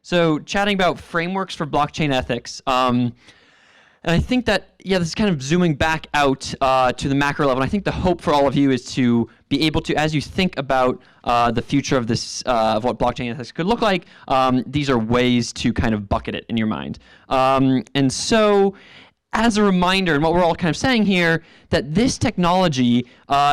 So chatting about frameworks for blockchain ethics. And I think that, this is kind of zooming back out to the macro level. And I think the hope for all of you is to be able to, as you think about the future of this, of what blockchain ethics could look like, these are ways to kind of bucket it in your mind. And so, as a reminder, and what we're all kind of saying here, that this technology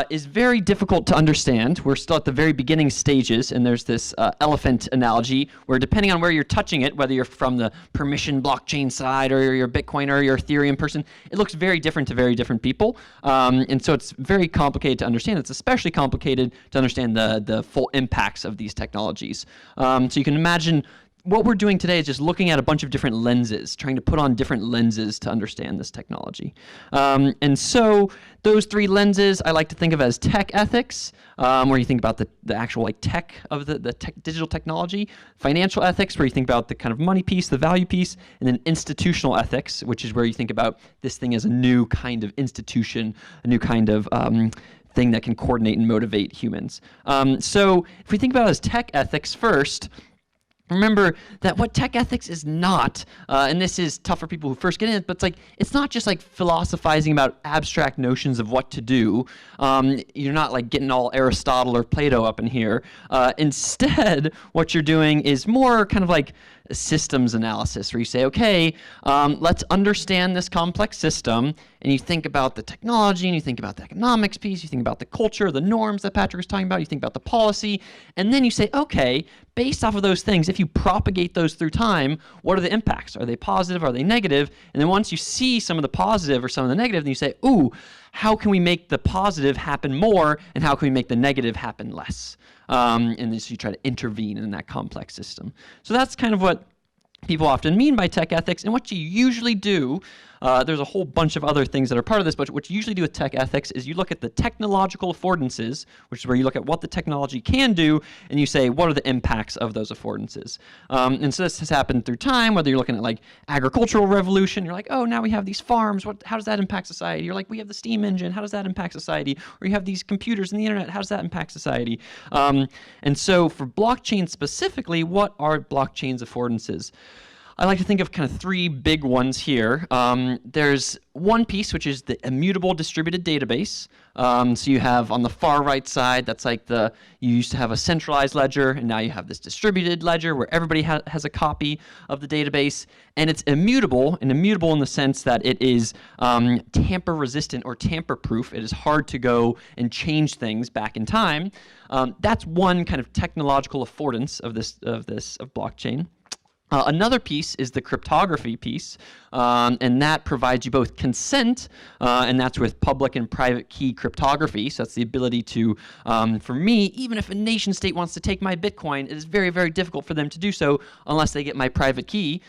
is very difficult to understand. We're still at the very beginning stages, and there's this elephant analogy where depending on where you're touching it, whether you're from the permission blockchain side or you're a Bitcoiner or you're Ethereum person, it looks very different to very different people. And so it's very complicated to understand. It's especially complicated to understand the full impacts of these technologies. So you can imagine what we're doing today is just looking at a bunch of different lenses, trying to put on different lenses to understand this technology. And so those three lenses I like to think of as tech ethics, where you think about the actual tech of the digital technology, financial ethics, where you think about the kind of money piece, the value piece, and then institutional ethics, which is where you think about this thing as a new kind of institution, a new kind of thing that can coordinate and motivate humans. So if we think about it as tech ethics first, remember that what tech ethics is not, and this is tough for people who first get in it, but it's not just philosophizing about abstract notions of what to do. You're not getting all Aristotle or Plato up in here. Instead, what you're doing is more kind of systems analysis, where you say, okay, let's understand this complex system, and you think about the technology, and you think about the economics piece, you think about the culture, the norms that Patrick was talking about, you think about the policy, and then you say, okay, based off of those things, if you propagate those through time, what are the impacts? Are they positive? Are they negative? And then once you see some of the positive or some of the negative, then you say, ooh, how can we make the positive happen more, and how can we make the negative happen less? And then so you try to intervene in that complex system. So that's kind of what people often mean by tech ethics. And what you usually do, there's a whole bunch of other things that are part of this, but what you usually do with tech ethics is you look at the technological affordances, which is where you look at what the technology can do, and you say, what are the impacts of those affordances? And so this has happened through time, whether you're looking at agricultural revolution, you're like, oh, now we have these farms, how does that impact society? You're like, we have the steam engine, how does that impact society? Or you have these computers and the internet, how does that impact society? And so for blockchain specifically, what are blockchain's affordances? I like to think of kind of three big ones here. There's one piece, which is the immutable distributed database. So you have on the far right side, that's you used to have a centralized ledger, and now you have this distributed ledger where everybody has a copy of the database. And it's immutable in the sense that it is tamper resistant or tamper proof. It is hard to go and change things back in time. That's one kind of technological affordance of blockchain. Another piece is the cryptography piece, and that provides you both consent, and that's with public and private key cryptography. So that's the ability to, for me, even if a nation state wants to take my Bitcoin, it is very, very difficult for them to do so unless they get my private key.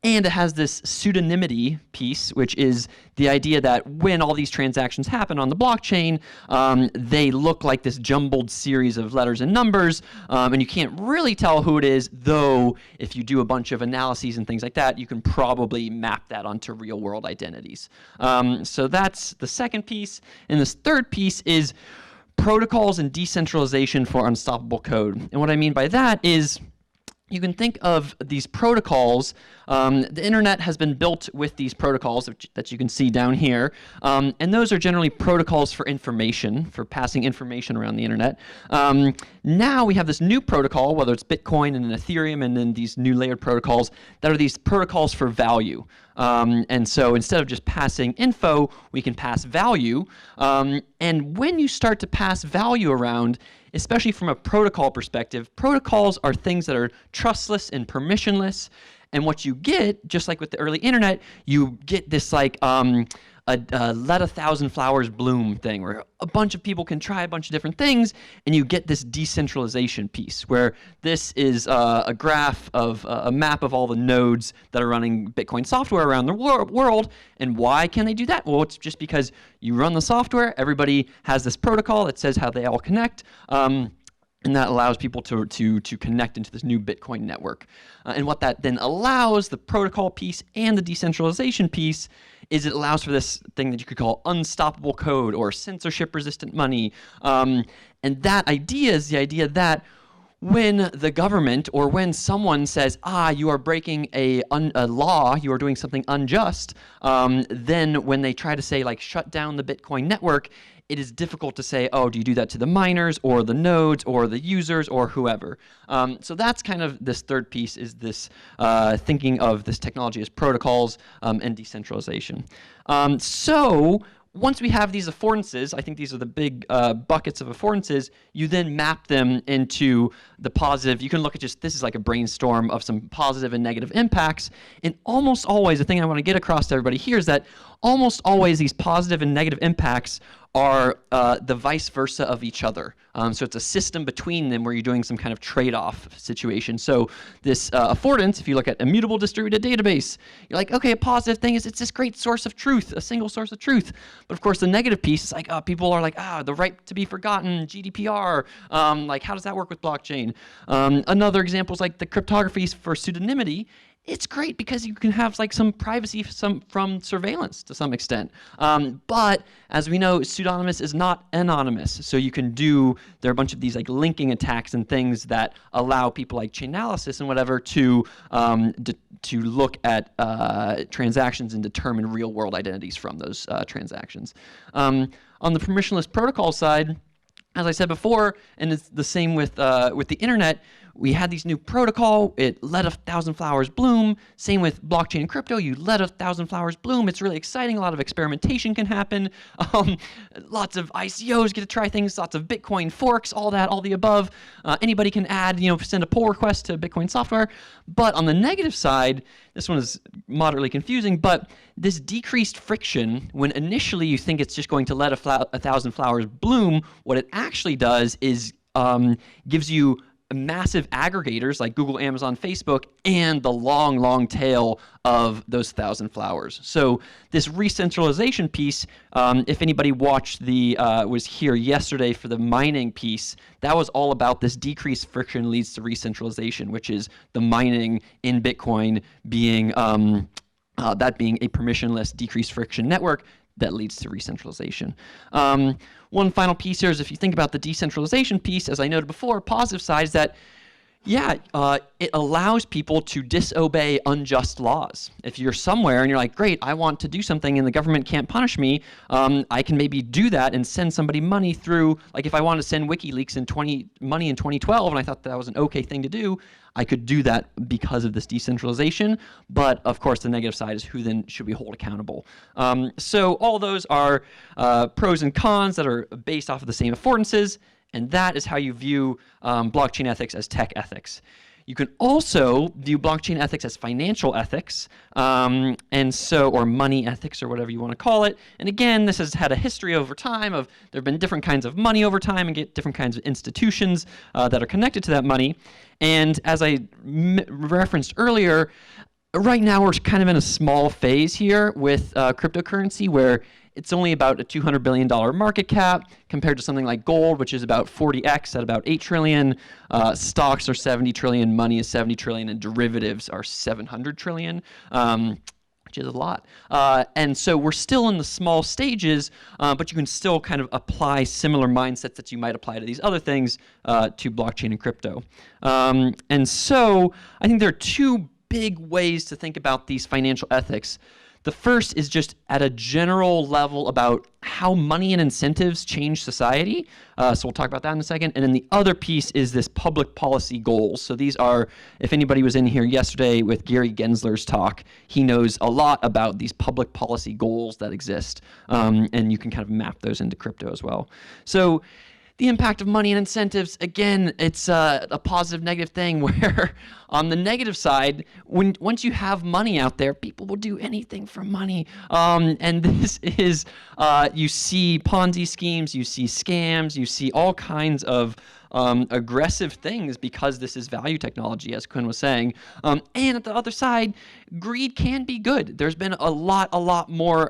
And it has this pseudonymity piece, which is the idea that when all these transactions happen on the blockchain, they look like this jumbled series of letters and numbers, and you can't really tell who it is, though if you do a bunch of analyses and things like that, you can probably map that onto real-world identities. So that's the second piece. And this third piece is protocols and decentralization for unstoppable code. And what I mean by that is, you can think of these protocols. The internet has been built with these protocols that you can see down here, and those are generally protocols for information, for passing information around the internet. Now we have this new protocol, whether it's Bitcoin and Ethereum and then these new layered protocols, that are these protocols for value. And so instead of just passing info, we can pass value. And when you start to pass value around, especially from a protocol perspective, protocols are things that are trustless and permissionless. And what you get, just like with the early internet, you get this let a thousand flowers bloom thing, where a bunch of people can try a bunch of different things, and you get this decentralization piece, where this is a graph of a map of all the nodes that are running Bitcoin software around the world. And why can they do that? Well, it's just because you run the software, everybody has this protocol that says how they all connect. And that allows people to connect into this new Bitcoin network. And what that then allows, the protocol piece and the decentralization piece, is it allows for this thing that you could call unstoppable code or censorship-resistant money. And that idea is the idea that when the government or when someone says, you are breaking a law, you are doing something unjust, then when they try to say, like, shut down the Bitcoin network, it is difficult to say, do you do that to the miners or the nodes or the users or whoever? So that's kind of this third piece, is this thinking of this technology as protocols and decentralization. So once we have these affordances, I think these are the big buckets of affordances, you then map them into the positive. You can look at this is like a brainstorm of some positive and negative impacts. And almost always, the thing I want to get across to everybody here is that almost always these positive and negative impacts are the vice versa of each other. So it's a system between them where you're doing some kind of trade-off situation. So this affordance, if you look at immutable distributed database, you're like, okay, a positive thing is it's this great source of truth, a single source of truth. But of course, the negative piece is like, people are like, the right to be forgotten, GDPR, like how does that work with blockchain? Another example is like the cryptography for pseudonymity. It's great because you can have like some privacy from surveillance to some extent. But as we know, pseudonymous is not anonymous. So you can there are a bunch of these like linking attacks and things that allow people like Chainalysis and whatever to look at transactions and determine real world identities from those transactions. On the permissionless protocol side, as I said before, and it's the same with the internet, we had these new protocol. It let 1,000 flowers bloom. Same with blockchain and crypto. You let 1,000 flowers bloom. It's really exciting. A lot of experimentation can happen. Lots of ICOs get to try things. Lots of Bitcoin forks. All that. All the above. Anybody can add. Send a pull request to Bitcoin software. But on the negative side, this one is moderately confusing. But this decreased friction, when initially you think it's just going to let 1,000 flowers bloom, what it actually does is gives you massive aggregators like Google, Amazon, Facebook, and the long, long tail of those 1,000 flowers. So this re-centralization piece, if anybody watched was here yesterday for the mining piece, that was all about this decreased friction leads to re-centralization, which is the mining in Bitcoin being that being a permissionless decreased friction network that leads to re-centralization. One final piece here is if you think about the decentralization piece, as I noted before, positive side is that, it allows people to disobey unjust laws. If you're somewhere and you're like, great, I want to do something and the government can't punish me, I can maybe do that and send somebody money through, like if I wanted to send WikiLeaks money in 2012 and I thought that was an okay thing to do, I could do that because of this decentralization. But of course, the negative side is who then should we hold accountable? So all those are pros and cons that are based off of the same affordances. And that is how you view blockchain ethics as tech ethics. You can also view blockchain ethics as financial ethics, or money ethics, or whatever you want to call it. And again, this has had a history over time of there have been different kinds of money over time and get different kinds of institutions that are connected to that money. And as I referenced earlier, right now we're kind of in a small phase here with cryptocurrency where it's only about a $200 billion market cap compared to something like gold, which is about 40x at about 8 trillion. Stocks are 70 trillion, money is 70 trillion, and derivatives are 700 trillion. Which is a lot. And so we're still in the small stages, but you can still kind of apply similar mindsets that you might apply to these other things to blockchain and crypto. And so I think there are two big ways to think about these financial ethics. The first is just at a general level about how money and incentives change society. So we'll talk about that in a second. And then the other piece is this public policy goals. So these are, if anybody was in here yesterday with Gary Gensler's talk, he knows a lot about these public policy goals that exist. And you can kind of map those into crypto as well. So the impact of money and incentives, again, it's a positive negative thing where on the negative side, once you have money out there, people will do anything for money. And this is, you see Ponzi schemes, you see scams, you see all kinds of aggressive things because this is value technology, as Quinn was saying. And at the other side, greed can be good. There's been a lot more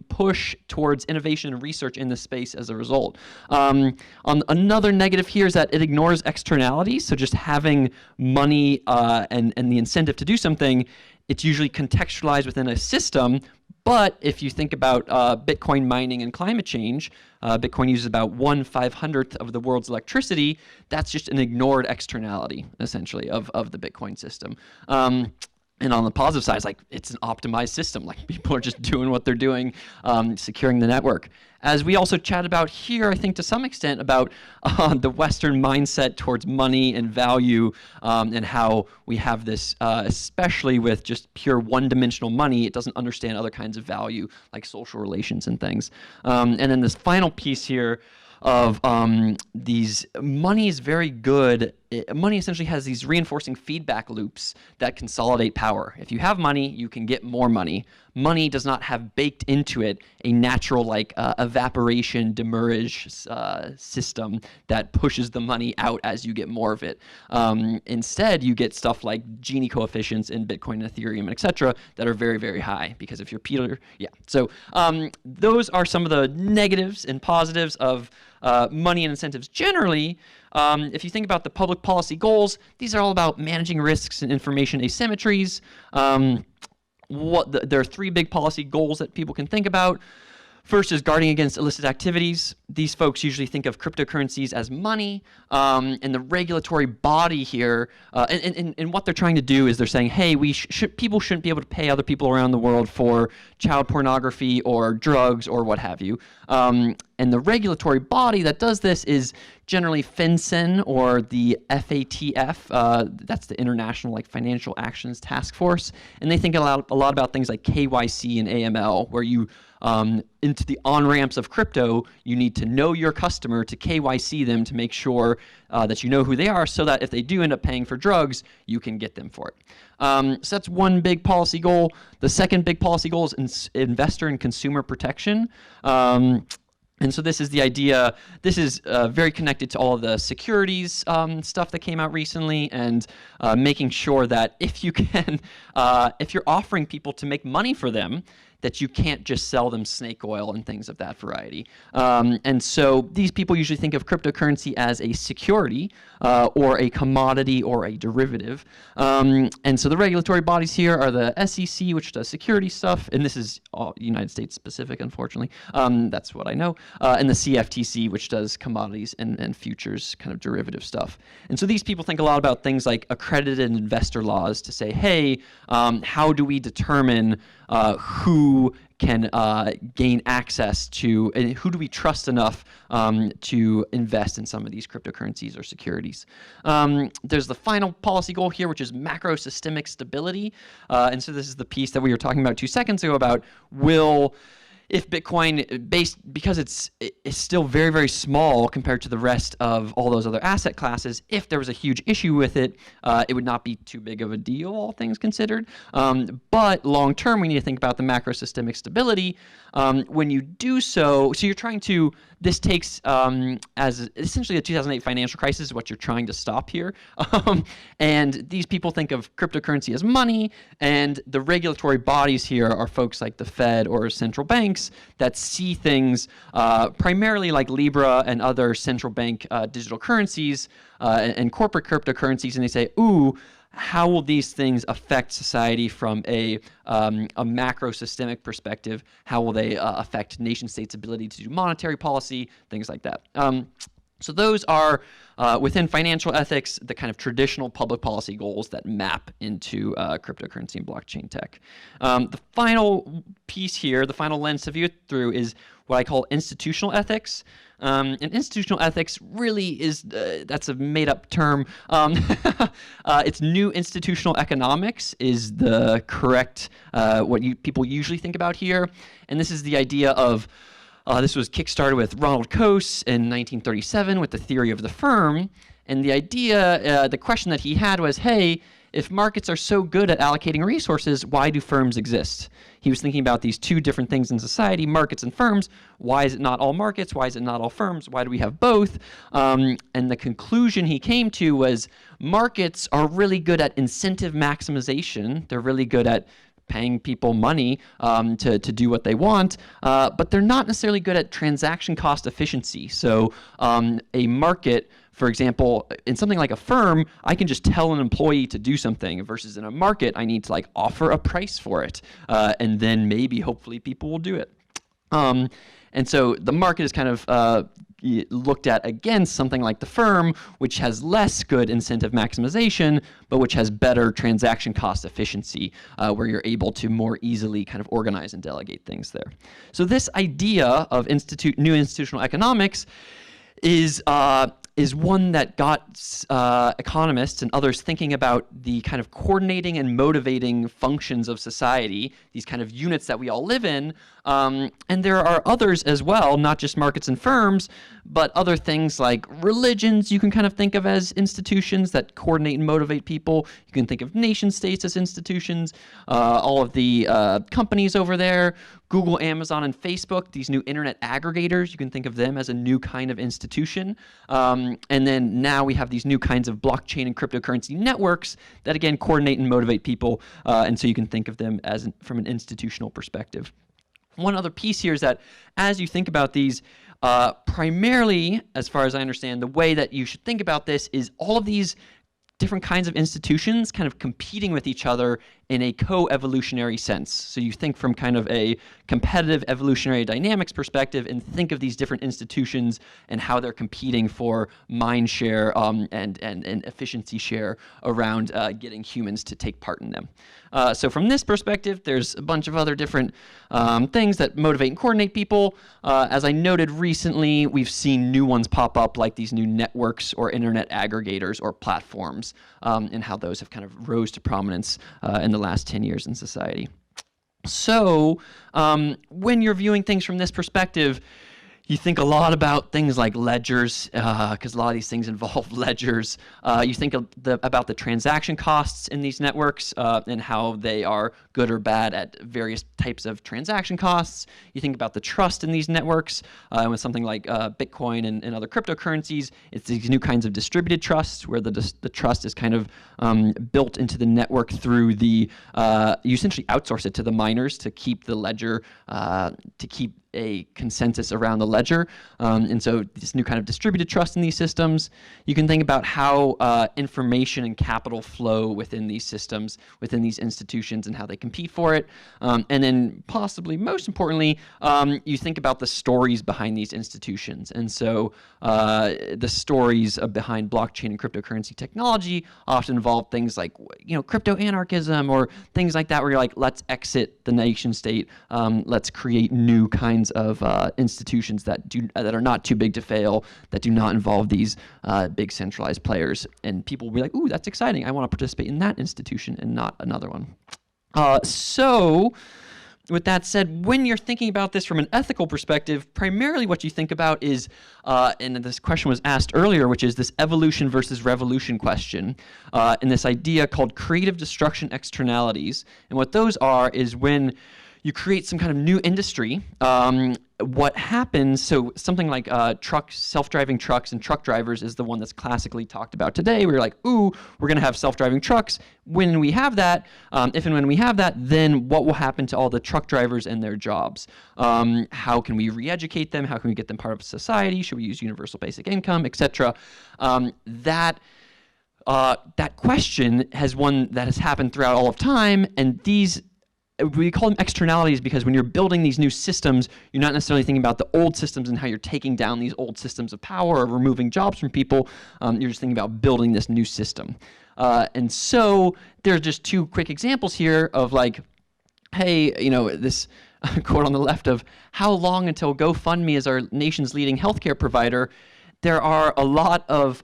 push towards innovation and research in this space as a result. On another negative here is that it ignores externalities. So just having money and the incentive to do something, it's usually contextualized within a system, But if you think about Bitcoin mining and climate change, Bitcoin uses about 1/500th of the world's electricity. That's just an ignored externality, essentially, of the Bitcoin system. And on the positive side, it's like it's an optimized system. Like people are just doing what they're doing, securing the network. As we also chat about here, I think to some extent about the Western mindset towards money and value, and how we have this, especially with just pure one-dimensional money, it doesn't understand other kinds of value like social relations and things. And then this final piece here of these money is very good. Money essentially has these reinforcing feedback loops that consolidate power. If you have money, you can get more money. Money does not have baked into it a natural like evaporation demurrage system that pushes the money out as you get more of it. Instead, you get stuff like Gini coefficients in Bitcoin, Ethereum, and etc. that are very, very high because if you're Peter, yeah. So those are some of the negatives and positives of money and incentives generally. If you think about the public policy goals, these are all about managing risks and information asymmetries. There are three big policy goals that people can think about. First is guarding against illicit activities. These folks usually think of cryptocurrencies as money, and the regulatory body here, and what they're trying to do is they're saying, hey, people shouldn't be able to pay other people around the world for child pornography or drugs or what have you. And the regulatory body that does this is generally FinCEN or the FATF. That's the International Financial Actions Task Force, and they think a lot about things like KYC and AML, where you into the on-ramps of crypto, you need to know your customer to KYC them to make sure that you know who they are so that if they do end up paying for drugs, you can get them for it. So that's one big policy goal. The second big policy goal is investor and consumer protection. And so this is the idea, this is very connected to all of the securities stuff that came out recently, and making sure that if you can, if you're offering people to make money for them, that you can't just sell them snake oil and things of that variety. And so these people usually think of cryptocurrency as a security or a commodity or a derivative. And so the regulatory bodies here are the SEC, which does security stuff, and this is all United States specific, unfortunately. That's what I know. And the CFTC, which does commodities and futures kind of derivative stuff. And so these people think a lot about things like accredited investor laws to say, hey, how do we determine who can gain access to, and who do we trust enough to invest in some of these cryptocurrencies or securities. There's the final policy goal here, which is macro systemic stability. And so this is the piece that we were talking about 2 seconds ago about if Bitcoin, because it's still very, very small compared to the rest of all those other asset classes, if there was a huge issue with it, it would not be too big of a deal, all things considered. But long term, we need to think about the macro systemic stability. When you do so you're trying to, this takes as essentially the 2008 financial crisis is what you're trying to stop here. And these people think of cryptocurrency as money, and the regulatory bodies here are folks like the Fed or central banks that see things primarily like Libra and other central bank digital currencies and corporate cryptocurrencies, and they say, ooh, how will these things affect society from a macro systemic perspective? How will they affect nation states' ability to do monetary policy, things like that? So those are, within financial ethics, the kind of traditional public policy goals that map into cryptocurrency and blockchain tech. The final piece here, the final lens to view it through, is what I call institutional ethics. And institutional ethics really is, that's a made-up term. It's new institutional economics is the correct, what people usually think about here. And this is the idea of, this was kickstarted with Ronald Coase in 1937 with the theory of the firm. And the idea, the question that he had was, hey, if markets are so good at allocating resources, why do firms exist? He was thinking about these two different things in society, markets and firms. Why is it not all markets? Why is it not all firms? Why do we have both? And the conclusion he came to was markets are really good at incentive maximization. They're really good at paying people money to do what they want, but they're not necessarily good at transaction cost efficiency. So a market For example, in something like a firm, I can just tell an employee to do something, versus in a market, I need to like offer a price for it, and then maybe hopefully people will do it. And so the market is kind of looked at against something like the firm, which has less good incentive maximization, but which has better transaction cost efficiency, where you're able to more easily kind of organize and delegate things there. So this idea of new institutional economics is one that got economists and others thinking about the kind of coordinating and motivating functions of society, these kind of units that we all live in. And there are others as well, not just markets and firms, but other things like religions you can kind of think of as institutions that coordinate and motivate people. You can think of nation states as institutions, all of the companies over there, Google, Amazon, and Facebook, these new internet aggregators, you can think of them as a new kind of institution. And then now we have these new kinds of blockchain and cryptocurrency networks that, again, coordinate and motivate people. And so you can think of them as from an institutional perspective. One other piece here is that as you think about these, primarily, as far as I understand, the way that you should think about this is all of these different kinds of institutions kind of competing with each other in a co-evolutionary sense. So you think from kind of a competitive evolutionary dynamics perspective and think of these different institutions and how they're competing for mind share and efficiency share around getting humans to take part in them. So from this perspective, there's a bunch of other different things that motivate and coordinate people. As I noted recently, we've seen new ones pop up, like these new networks or internet aggregators or platforms, and how those have kind of rose to prominence in the last 10 years in society. So when you're viewing things from this perspective, you think a lot about things like ledgers, because a lot of these things involve ledgers. You think about the transaction costs in these networks and how they are good or bad at various types of transaction costs. You think about the trust in these networks. With something like Bitcoin and other cryptocurrencies, it's these new kinds of distributed trusts where the trust is kind of built into the network through you essentially outsource it to the miners to keep the ledger, to keep a consensus around the ledger. And so this new kind of distributed trust in these systems. You can think about how information and capital flow within these systems, within these institutions, and how they compete for it. And then possibly most importantly, you think about the stories behind these institutions. And so the stories behind blockchain and cryptocurrency technology often involve things like, crypto anarchism or things like that, where you're like, let's exit the nation state, let's create new kinds of institutions that are not too big to fail, that do not involve these big centralized players. And people will be like, ooh, that's exciting. I want to participate in that institution and not another one. So with that said, when you're thinking about this from an ethical perspective, primarily what you think about is, and this question was asked earlier, which is this evolution versus revolution question, and this idea called creative destruction externalities. And what those are is when you create some kind of new industry, what happens, so something like self-driving trucks and truck drivers is the one that's classically talked about today. We're like, ooh, we're going to have self-driving trucks. When we have that, if and when we have that, then what will happen to all the truck drivers and their jobs? How can we re-educate them? How can we get them part of society? Should we use universal basic income, etc.? That question has one that has happened throughout all of time, and we call them externalities because when you're building these new systems, you're not necessarily thinking about the old systems and how you're taking down these old systems of power or removing jobs from people. You're just thinking about building this new system. And so there's just two quick examples here of like, hey, this quote on the left of how long until GoFundMe is our nation's leading healthcare provider. There are a lot of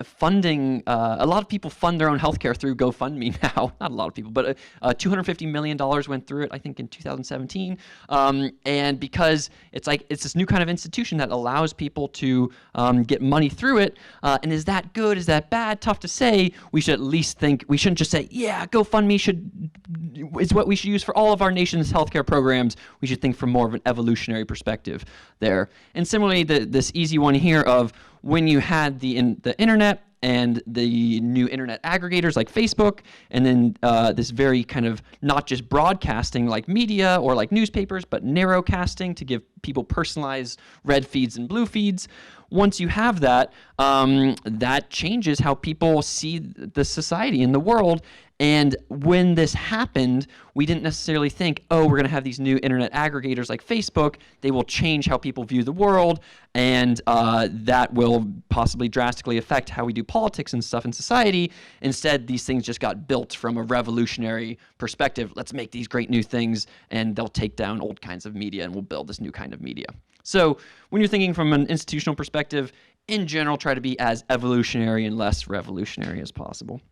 funding, a lot of people fund their own healthcare through GoFundMe now. Not a lot of people, but $250 million went through it, I think, in 2017. And because it's this new kind of institution that allows people to get money through it. And is that good? Is that bad? Tough to say. We should at least think, we shouldn't just say, yeah, GoFundMe is what we should use for all of our nation's healthcare programs. We should think from more of an evolutionary perspective there. And similarly, this easy one here of when you had the internet and the new internet aggregators like Facebook, and then this very kind of not just broadcasting like media or like newspapers, but narrowcasting to give people personalized red feeds and blue feeds. once you have that, that changes how people see the society and the world. And when this happened, we didn't necessarily think, oh, we're going to have these new internet aggregators like Facebook. They will change how people view the world, and that will possibly drastically affect how we do politics and stuff in society. Instead, these things just got built from a revolutionary perspective. Let's make these great new things, and they'll take down old kinds of media, and we'll build this new kind of media. So when you're thinking from an institutional perspective, in general, try to be as evolutionary and less revolutionary as possible.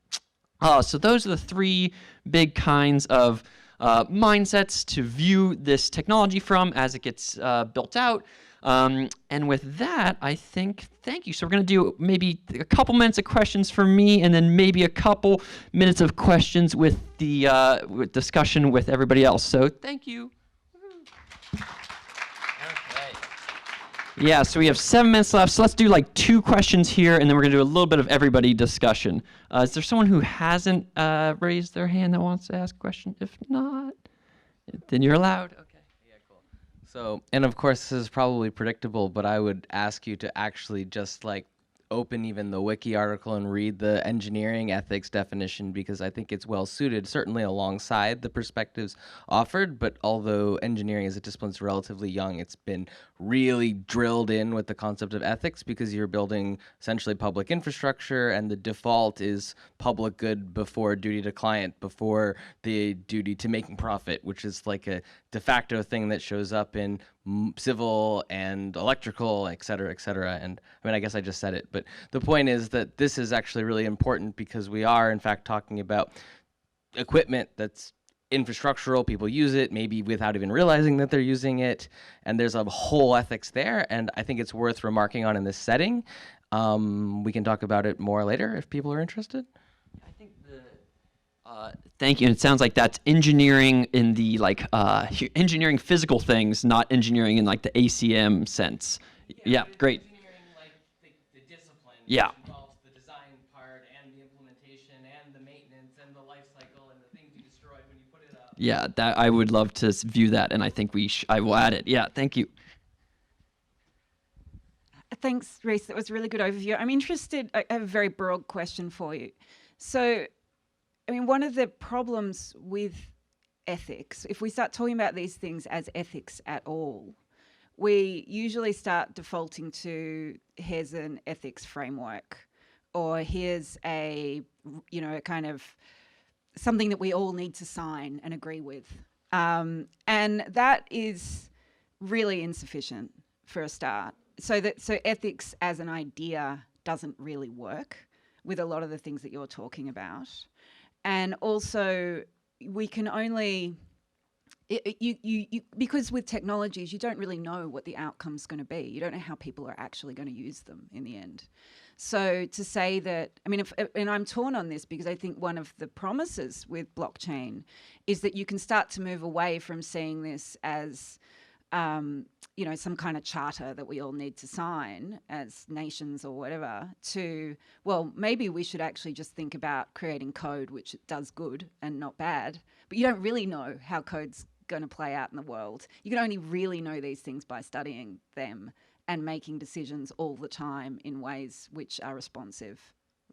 So those are the three big kinds of mindsets to view this technology from as it gets built out. And with that, I think, thank you. So we're going to do maybe a couple minutes of questions for me, and then maybe a couple minutes of questions with the with discussion with everybody else. So thank you. Yeah, so we have 7 minutes left, so let's do like 2 questions here, and then we're going to do a little bit of everybody discussion. Is there someone who hasn't raised their hand that wants to ask a question? If not, then you're allowed. Okay. Yeah, cool. So, and of course, this is probably predictable, but I would ask you to actually just like open even the wiki article and read the engineering ethics definition, because I think it's well suited, certainly alongside the perspectives offered. But although engineering as a discipline is relatively young, it's been really drilled in with the concept of ethics, because you're building essentially public infrastructure, and the default is public good before duty to client, before the duty to making profit, which is like a de facto thing that shows up in civil and electrical, et cetera, et cetera. And I mean, I guess I just said it, but the point is that this is actually really important, because we are in fact talking about equipment that's infrastructural. People use it maybe without even realizing that they're using it, and there's a whole ethics there, and I think it's worth remarking on in this setting. We can talk about it more later if people are interested. I think thank you. And it sounds like that's engineering in the like engineering physical things, not engineering in like the ACM sense. Yeah, great. Engineering like the discipline. Yeah. Which involves the design part and the implementation and the maintenance and the life cycle and the things you destroy when you put it up. Yeah, that I would love to view that, and I think I will add it. Yeah, thank you. Thanks, Rhys. That was a really good overview. I'm interested, I have a very broad question for you. So, I mean, one of the problems with ethics, if we start talking about these things as ethics at all, we usually start defaulting to here's an ethics framework, or here's a, you know, kind of something that we all need to sign and agree with. And that is really insufficient for a start. So ethics as an idea doesn't really work with a lot of the things that you're talking about. And also, we can only, because with technologies, you don't really know what the outcome's going to be. You don't know how people are actually going to use them in the end. So to say that, I mean, and I'm torn on this, because I think one of the promises with blockchain is that you can start to move away from seeing this as, you know, some kind of charter that we all need to sign as nations or whatever, to, well, maybe we should actually just think about creating code which does good and not bad. But you don't really know how code's going to play out in the world. You can only really know these things by studying them and making decisions all the time in ways which are responsive,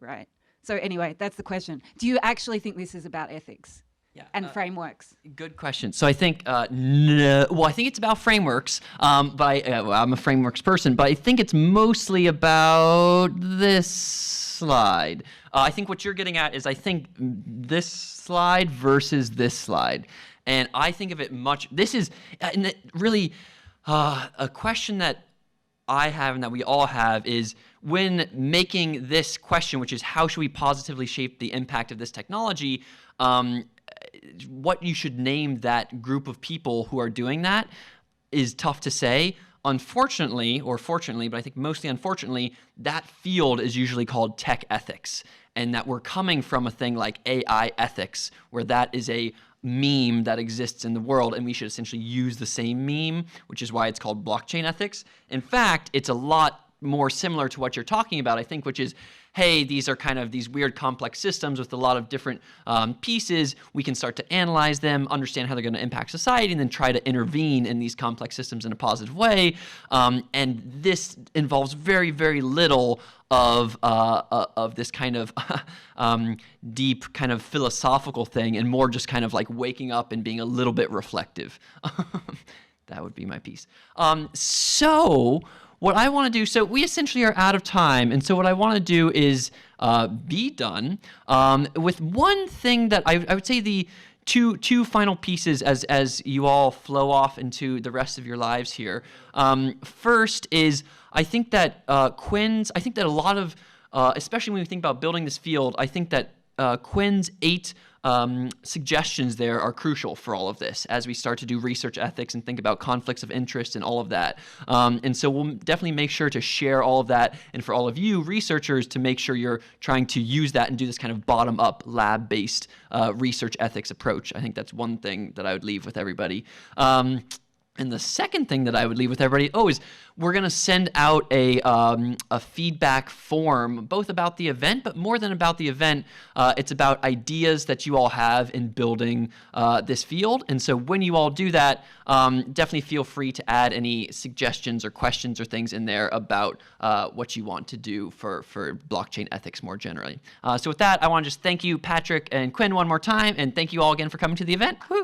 right? So anyway, that's the question. Do you actually think this is about ethics? Yeah, and frameworks? Good question. So I think, no, well, I think it's about frameworks, but I'm a frameworks person, but I think it's mostly about this slide. I think what you're getting at is, I think this slide versus this slide. And I think of it this is really a question that I have and that we all have is, when making this question, which is how should we positively shape the impact of this technology, what you should name that group of people who are doing that is tough to say. Unfortunately, or fortunately, but I think mostly unfortunately, that field is usually called tech ethics, and that we're coming from a thing like AI ethics, where that is a meme that exists in the world, and we should essentially use the same meme, which is why it's called blockchain ethics. In fact, it's a lot more similar to what you're talking about, I think, which is hey, these are kind of these weird complex systems with a lot of different pieces. We can start to analyze them, understand how they're going to impact society, and then try to intervene in these complex systems in a positive way. And this involves very, very little of this kind of deep kind of philosophical thing, and more just kind of like waking up and being a little bit reflective. That would be my piece. So what I want to do, so we essentially are out of time, and so what I want to do is be done with one thing that I would say the two final pieces as you all flow off into the rest of your lives here. First is I think that I think that a lot of, especially when we think about building this field, I think that Quinn's 8 suggestions there are crucial for all of this as we start to do research ethics and think about conflicts of interest and all of that. And so we'll definitely make sure to share all of that, and for all of you researchers to make sure you're trying to use that and do this kind of bottom-up lab-based research ethics approach. I think that's one thing that I would leave with everybody. And the second thing that I would leave with everybody, is we're going to send out a feedback form, both about the event, but more than about the event, it's about ideas that you all have in building this field. And so when you all do that, definitely feel free to add any suggestions or questions or things in there about what you want to do for blockchain ethics more generally. So with that, I want to just thank you, Patrick and Quinn, one more time, and thank you all again for coming to the event. Woo!